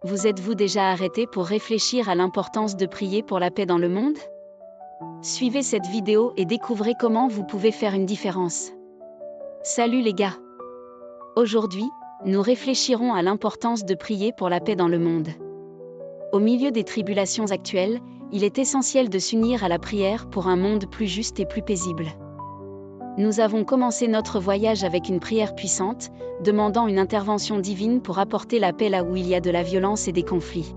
Vous êtes-vous déjà arrêté pour réfléchir à l'importance de prier pour la paix dans le monde? Suivez cette vidéo et découvrez comment vous pouvez faire une différence. Salut les gars! Aujourd'hui, nous réfléchirons à l'importance de prier pour la paix dans le monde. Au milieu des tribulations actuelles, il est essentiel de s'unir à la prière pour un monde plus juste et plus paisible. Nous avons commencé notre voyage avec une prière puissante, demandant une intervention divine pour apporter la paix là où il y a de la violence et des conflits.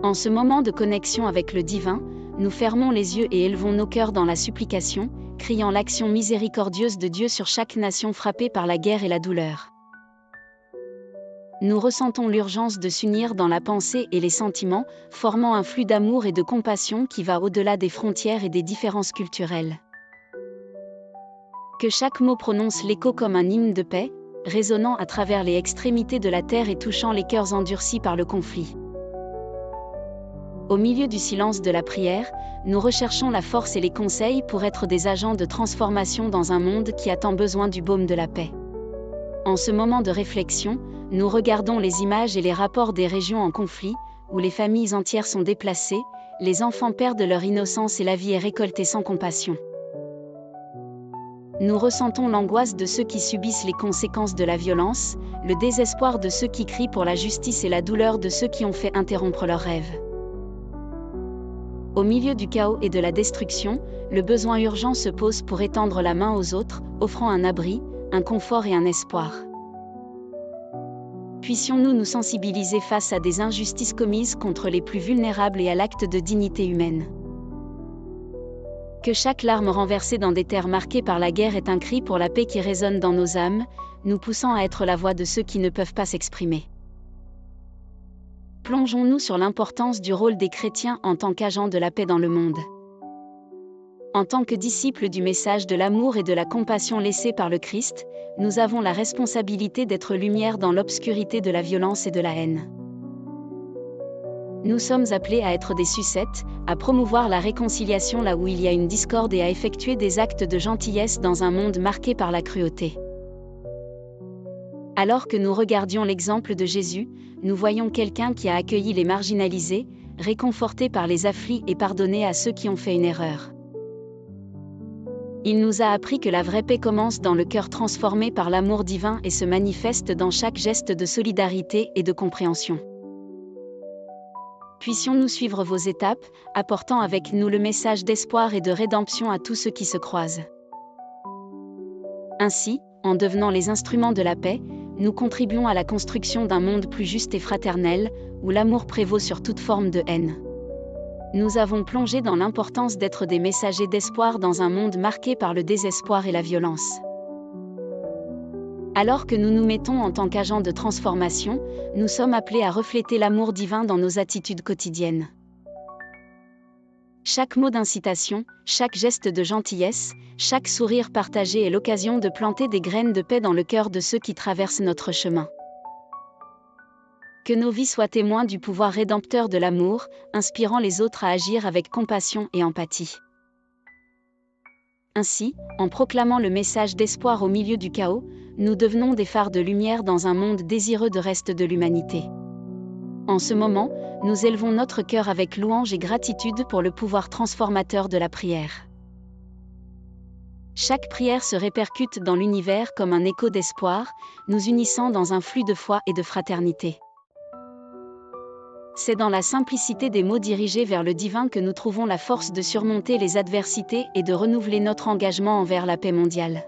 En ce moment de connexion avec le divin, nous fermons les yeux et élevons nos cœurs dans la supplication, criant l'action miséricordieuse de Dieu sur chaque nation frappée par la guerre et la douleur. Nous ressentons l'urgence de s'unir dans la pensée et les sentiments, formant un flux d'amour et de compassion qui va au-delà des frontières et des différences culturelles. Que chaque mot prononce l'écho comme un hymne de paix, résonnant à travers les extrémités de la terre et touchant les cœurs endurcis par le conflit. Au milieu du silence de la prière, nous recherchons la force et les conseils pour être des agents de transformation dans un monde qui a tant besoin du baume de la paix. En ce moment de réflexion, nous regardons les images et les rapports des régions en conflit, où les familles entières sont déplacées, les enfants perdent leur innocence et la vie est récoltée sans compassion. Nous ressentons l'angoisse de ceux qui subissent les conséquences de la violence, le désespoir de ceux qui crient pour la justice et la douleur de ceux qui ont fait interrompre leurs rêves. Au milieu du chaos et de la destruction, le besoin urgent se pose pour étendre la main aux autres, offrant un abri, un confort et un espoir. Puissions-nous nous sensibiliser face à des injustices commises contre les plus vulnérables et à l'acte de dignité humaine. Que chaque larme renversée dans des terres marquées par la guerre est un cri pour la paix qui résonne dans nos âmes, nous poussant à être la voix de ceux qui ne peuvent pas s'exprimer. Plongeons-nous sur l'importance du rôle des chrétiens en tant qu'agents de la paix dans le monde. En tant que disciples du message de l'amour et de la compassion laissé par le Christ, nous avons la responsabilité d'être lumière dans l'obscurité de la violence et de la haine. Nous sommes appelés à être des sucettes, à promouvoir la réconciliation là où il y a une discorde et à effectuer des actes de gentillesse dans un monde marqué par la cruauté. Alors que nous regardions l'exemple de Jésus, nous voyons quelqu'un qui a accueilli les marginalisés, réconforté par les afflits et pardonné à ceux qui ont fait une erreur. Il nous a appris que la vraie paix commence dans le cœur transformé par l'amour divin et se manifeste dans chaque geste de solidarité et de compréhension. Puissions-nous suivre vos étapes, apportant avec nous le message d'espoir et de rédemption à tous ceux qui se croisent. Ainsi, en devenant les instruments de la paix, nous contribuons à la construction d'un monde plus juste et fraternel, où l'amour prévaut sur toute forme de haine. Nous avons plongé dans l'importance d'être des messagers d'espoir dans un monde marqué par le désespoir et la violence. Alors que nous nous mettons en tant qu'agents de transformation, nous sommes appelés à refléter l'amour divin dans nos attitudes quotidiennes. Chaque mot d'incitation, chaque geste de gentillesse, chaque sourire partagé est l'occasion de planter des graines de paix dans le cœur de ceux qui traversent notre chemin. Que nos vies soient témoins du pouvoir rédempteur de l'amour, inspirant les autres à agir avec compassion et empathie. Ainsi, en proclamant le message d'espoir au milieu du chaos, nous devenons des phares de lumière dans un monde désireux de reste de l'humanité. En ce moment, nous élevons notre cœur avec louange et gratitude pour le pouvoir transformateur de la prière. Chaque prière se répercute dans l'univers comme un écho d'espoir, nous unissant dans un flux de foi et de fraternité. C'est dans la simplicité des mots dirigés vers le divin que nous trouvons la force de surmonter les adversités et de renouveler notre engagement envers la paix mondiale.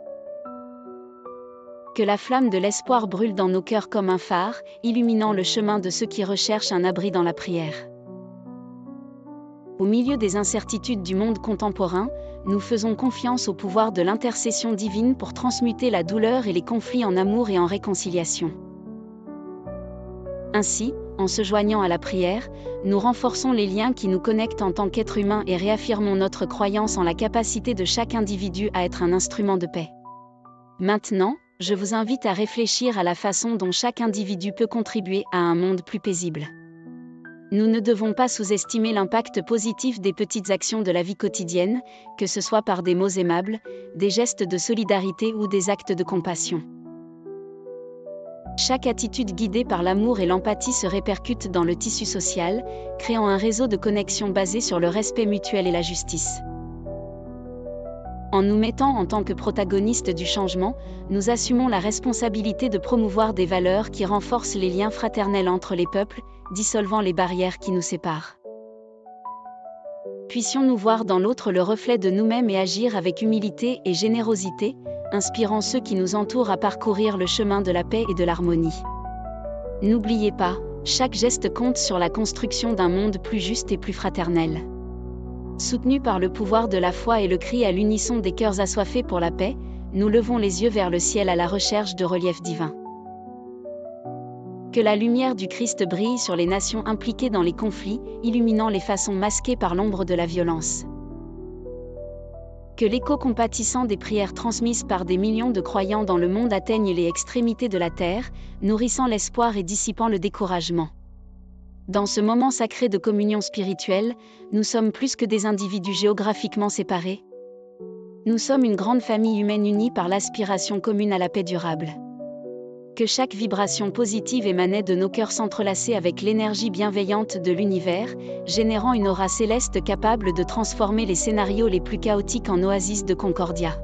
Que la flamme de l'espoir brûle dans nos cœurs comme un phare, illuminant le chemin de ceux qui recherchent un abri dans la prière. Au milieu des incertitudes du monde contemporain, nous faisons confiance au pouvoir de l'intercession divine pour transmuter la douleur et les conflits en amour et en réconciliation. Ainsi, en se joignant à la prière, nous renforçons les liens qui nous connectent en tant qu'êtres humains et réaffirmons notre croyance en la capacité de chaque individu à être un instrument de paix. Maintenant, je vous invite à réfléchir à la façon dont chaque individu peut contribuer à un monde plus paisible. Nous ne devons pas sous-estimer l'impact positif des petites actions de la vie quotidienne, que ce soit par des mots aimables, des gestes de solidarité ou des actes de compassion. Chaque attitude guidée par l'amour et l'empathie se répercute dans le tissu social, créant un réseau de connexion basé sur le respect mutuel et la justice. En nous mettant en tant que protagonistes du changement, nous assumons la responsabilité de promouvoir des valeurs qui renforcent les liens fraternels entre les peuples, dissolvant les barrières qui nous séparent. Puissions-nous voir dans l'autre le reflet de nous-mêmes et agir avec humilité et générosité, inspirant ceux qui nous entourent à parcourir le chemin de la paix et de l'harmonie. N'oubliez pas, chaque geste compte sur la construction d'un monde plus juste et plus fraternel. Soutenus par le pouvoir de la foi et le cri à l'unisson des cœurs assoiffés pour la paix, nous levons les yeux vers le ciel à la recherche de reliefs divins. Que la lumière du Christ brille sur les nations impliquées dans les conflits, illuminant les façons masquées par l'ombre de la violence. Que l'écho compatissant des prières transmises par des millions de croyants dans le monde atteigne les extrémités de la terre, nourrissant l'espoir et dissipant le découragement. Dans ce moment sacré de communion spirituelle, nous sommes plus que des individus géographiquement séparés. Nous sommes une grande famille humaine unie par l'aspiration commune à la paix durable. Que chaque vibration positive émanait de nos cœurs s'entrelacer avec l'énergie bienveillante de l'univers, générant une aura céleste capable de transformer les scénarios les plus chaotiques en oasis de concordia.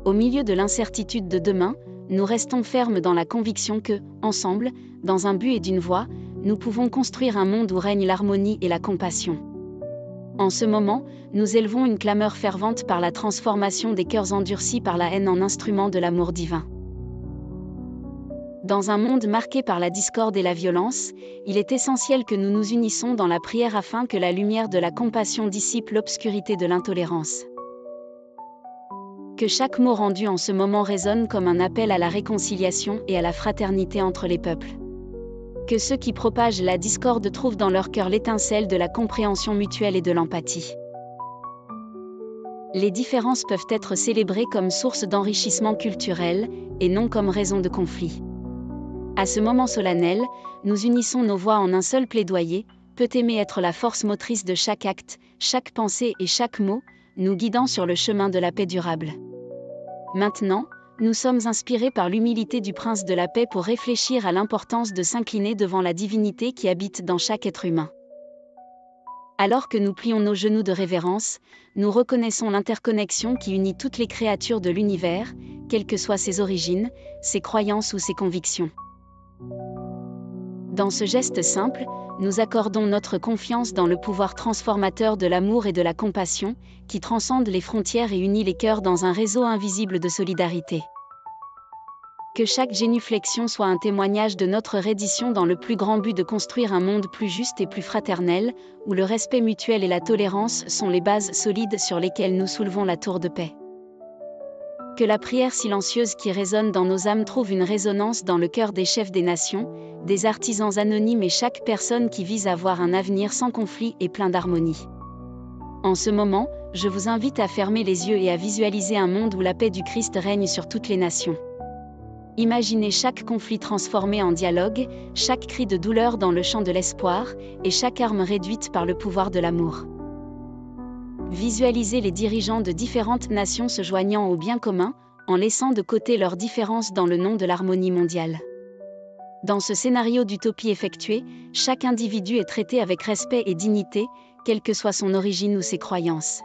Au milieu de l'incertitude de demain, nous restons fermes dans la conviction que, ensemble, dans un but et d'une voie, nous pouvons construire un monde où règne l'harmonie et la compassion. En ce moment, nous élevons une clameur fervente par la transformation des cœurs endurcis par la haine en instruments de l'amour divin. Dans un monde marqué par la discorde et la violence, il est essentiel que nous nous unissons dans la prière afin que la lumière de la compassion dissipe l'obscurité de l'intolérance. Que chaque mot rendu en ce moment résonne comme un appel à la réconciliation et à la fraternité entre les peuples. Que ceux qui propagent la discorde trouvent dans leur cœur l'étincelle de la compréhension mutuelle et de l'empathie. Les différences peuvent être célébrées comme source d'enrichissement culturel, et non comme raison de conflit. À ce moment solennel, nous unissons nos voix en un seul plaidoyer, peut aimer être la force motrice de chaque acte, chaque pensée et chaque mot, nous guidant sur le chemin de la paix durable. Maintenant, nous sommes inspirés par l'humilité du Prince de la Paix pour réfléchir à l'importance de s'incliner devant la divinité qui habite dans chaque être humain. Alors que nous plions nos genoux de révérence, nous reconnaissons l'interconnexion qui unit toutes les créatures de l'univers, quelles que soient ses origines, ses croyances ou ses convictions. Dans ce geste simple, nous accordons notre confiance dans le pouvoir transformateur de l'amour et de la compassion, qui transcende les frontières et unit les cœurs dans un réseau invisible de solidarité. Que chaque génuflexion soit un témoignage de notre reddition dans le plus grand but de construire un monde plus juste et plus fraternel, où le respect mutuel et la tolérance sont les bases solides sur lesquelles nous soulevons la tour de paix. Que la prière silencieuse qui résonne dans nos âmes trouve une résonance dans le cœur des chefs des nations, des artisans anonymes et chaque personne qui vise à voir un avenir sans conflit et plein d'harmonie. En ce moment, je vous invite à fermer les yeux et à visualiser un monde où la paix du Christ règne sur toutes les nations. Imaginez chaque conflit transformé en dialogue, chaque cri de douleur dans le chant de l'espoir, et chaque arme réduite par le pouvoir de l'amour. Visualisez les dirigeants de différentes nations se joignant au bien commun, en laissant de côté leurs différences dans le nom de l'harmonie mondiale. Dans ce scénario d'utopie effectué, chaque individu est traité avec respect et dignité, quelle que soit son origine ou ses croyances.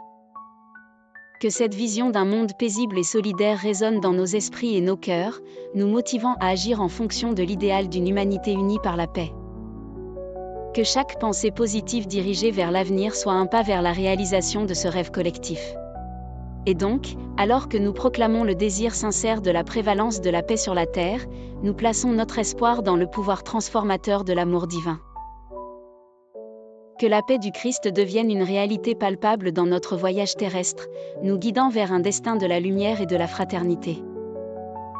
Que cette vision d'un monde paisible et solidaire résonne dans nos esprits et nos cœurs, nous motivant à agir en fonction de l'idéal d'une humanité unie par la paix. Que chaque pensée positive dirigée vers l'avenir soit un pas vers la réalisation de ce rêve collectif. Et donc, alors que nous proclamons le désir sincère de la prévalence de la paix sur la terre, nous plaçons notre espoir dans le pouvoir transformateur de l'amour divin. Que la paix du Christ devienne une réalité palpable dans notre voyage terrestre, nous guidant vers un destin de la lumière et de la fraternité.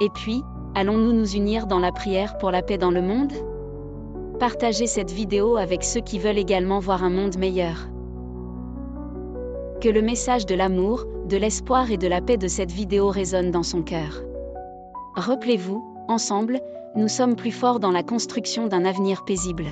Et puis, allons-nous nous unir dans la prière pour la paix dans le monde ? Partagez cette vidéo avec ceux qui veulent également voir un monde meilleur. Que le message de l'amour, de l'espoir et de la paix de cette vidéo résonne dans son cœur. Rappelez-vous, ensemble, nous sommes plus forts dans la construction d'un avenir paisible.